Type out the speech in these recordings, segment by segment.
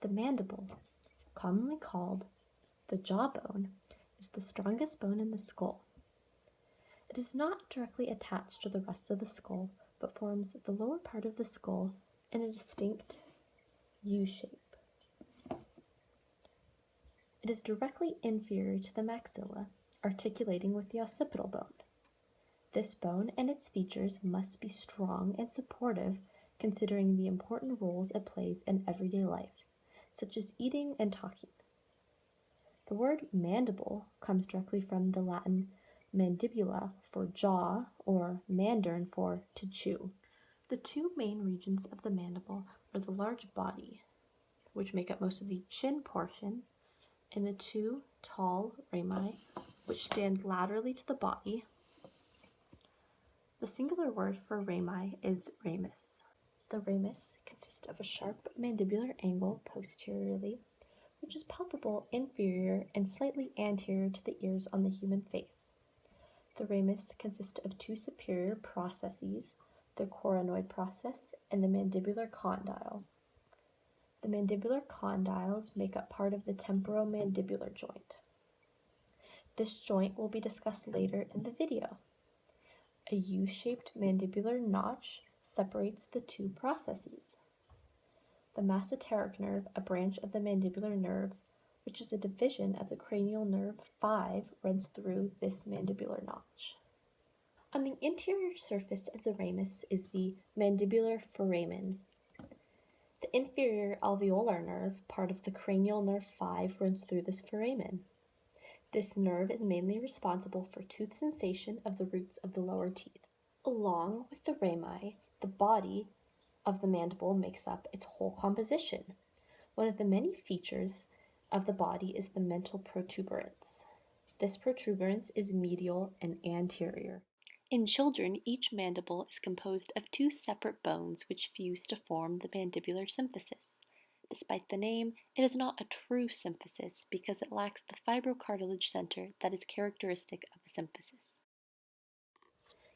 The mandible, commonly called the jawbone, is the strongest bone in the skull. It is not directly attached to the rest of the skull, but forms the lower part of the skull in a distinct U shape. It is directly inferior to the maxilla, articulating with the occipital bone. This bone and its features must be strong and supportive, considering the important roles it plays in everyday life, such as eating and talking. The word mandible comes directly from the Latin mandibula for jaw or mandern for to chew. The two main regions of the mandible are the large body, which make up most of the chin portion, and the two tall rami, which stand laterally to the body. The singular word for rami is ramus. The ramus consists of a sharp mandibular angle posteriorly, which is palpable inferior and slightly anterior to the ears on the human face. The ramus consists of two superior processes, the coronoid process and the mandibular condyle. The mandibular condyles make up part of the temporomandibular joint. This joint will be discussed later in the video. A U-shaped mandibular notch separates the two processes. The masseteric nerve, a branch of the mandibular nerve, which is a division of the cranial nerve 5, runs through this mandibular notch. On the interior surface of the ramus is the mandibular foramen. The inferior alveolar nerve, part of the cranial nerve 5, runs through this foramen. This nerve is mainly responsible for tooth sensation of the roots of the lower teeth. Along with the rami, the body of the mandible makes up its whole composition. One of the many features of the body is the mental protuberance. This protuberance is medial and anterior. In children, each mandible is composed of two separate bones which fuse to form the mandibular symphysis. Despite the name, it is not a true symphysis because it lacks the fibrocartilage center that is characteristic of a symphysis.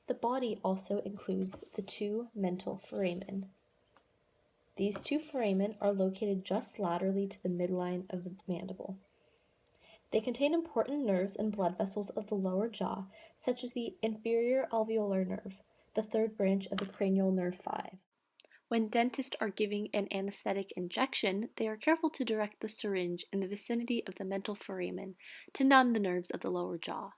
The body also includes the two mental foramen. These two foramen are located just laterally to the midline of the mandible. They contain important nerves and blood vessels of the lower jaw, such as the inferior alveolar nerve, the third branch of the cranial nerve 5. When dentists are giving an anesthetic injection, they are careful to direct the syringe in the vicinity of the mental foramen to numb the nerves of the lower jaw.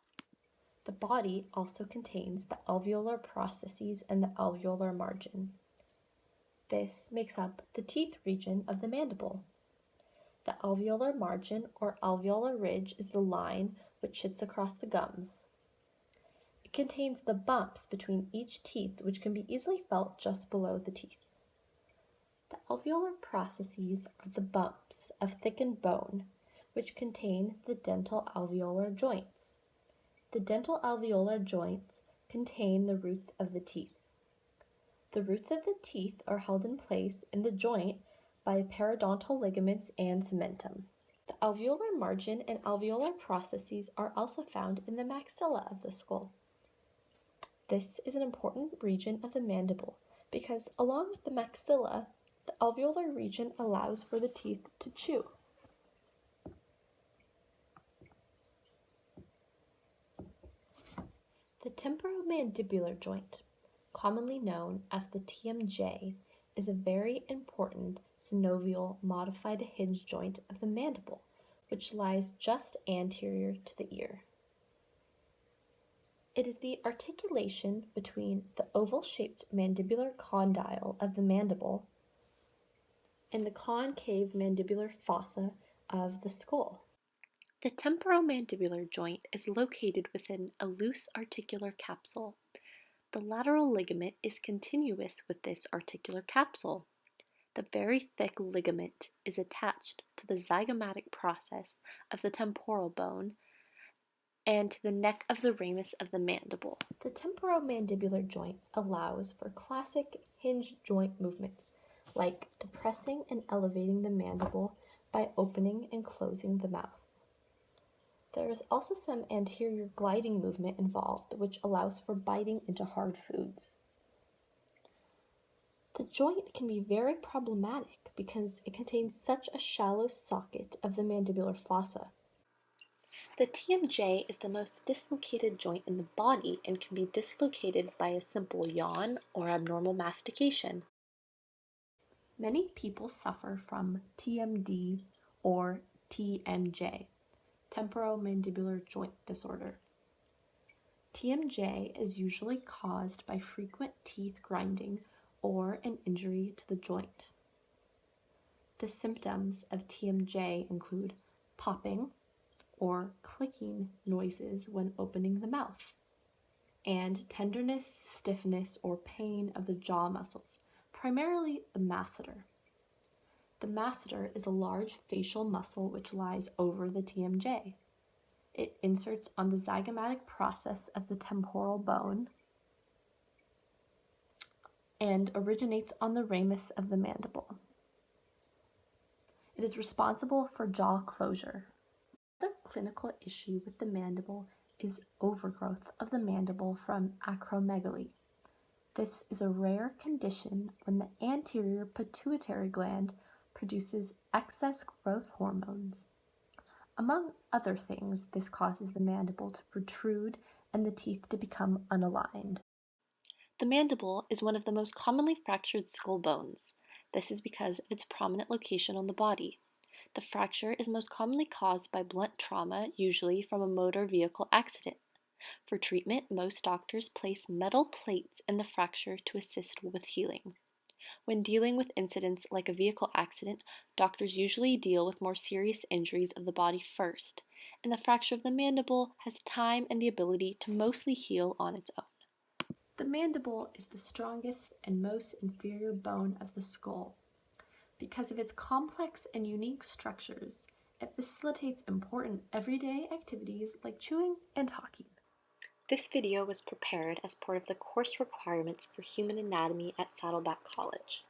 The body also contains the alveolar processes and the alveolar margin. This makes up the teeth region of the mandible. The alveolar margin or alveolar ridge is the line which sits across the gums. It contains the bumps between each teeth which can be easily felt just below the teeth. The alveolar processes are the bumps of thickened bone which contain the dental alveolar joints. The dental alveolar joints contain the roots of the teeth. The roots of the teeth are held in place in the joint by periodontal ligaments and cementum. The alveolar margin and alveolar processes are also found in the maxilla of the skull. This is an important region of the mandible because, along with the maxilla, the alveolar region allows for the teeth to chew. The temporomandibular joint, commonly known as the TMJ, is a very important synovial modified hinge joint of the mandible, which lies just anterior to the ear. It is the articulation between the oval-shaped mandibular condyle of the mandible and the concave mandibular fossa of the skull. The temporomandibular joint is located within a loose articular capsule. The lateral ligament is continuous with this articular capsule. The very thick ligament is attached to the zygomatic process of the temporal bone and to the neck of the ramus of the mandible. The temporomandibular joint allows for classic hinge joint movements, like depressing and elevating the mandible by opening and closing the mouth. There is also some anterior gliding movement involved, which allows for biting into hard foods. The joint can be very problematic because it contains such a shallow socket of the mandibular fossa. The TMJ is the most dislocated joint in the body and can be dislocated by a simple yawn or abnormal mastication. Many people suffer from TMD or TMJ, temporomandibular joint disorder. TMJ is usually caused by frequent teeth grinding or an injury to the joint. The symptoms of TMJ include popping or clicking noises when opening the mouth, and tenderness, stiffness, or pain of the jaw muscles, primarily the masseter. The masseter is a large facial muscle which lies over the TMJ. It inserts on the zygomatic process of the temporal bone and originates on the ramus of the mandible. It is responsible for jaw closure. Another clinical issue with the mandible is overgrowth of the mandible from acromegaly. This is a rare condition when the anterior pituitary gland produces excess growth hormones. Among other things, this causes the mandible to protrude and the teeth to become unaligned. The mandible is one of the most commonly fractured skull bones. This is because of its prominent location on the body. The fracture is most commonly caused by blunt trauma, usually from a motor vehicle accident. For treatment, most doctors place metal plates in the fracture to assist with healing. When dealing with incidents like a vehicle accident, doctors usually deal with more serious injuries of the body first, and the fracture of the mandible has time and the ability to mostly heal on its own. The mandible is the strongest and most inferior bone of the skull. Because of its complex and unique structures, it facilitates important everyday activities like chewing and talking. This video was prepared as part of the course requirements for Human Anatomy at Saddleback College.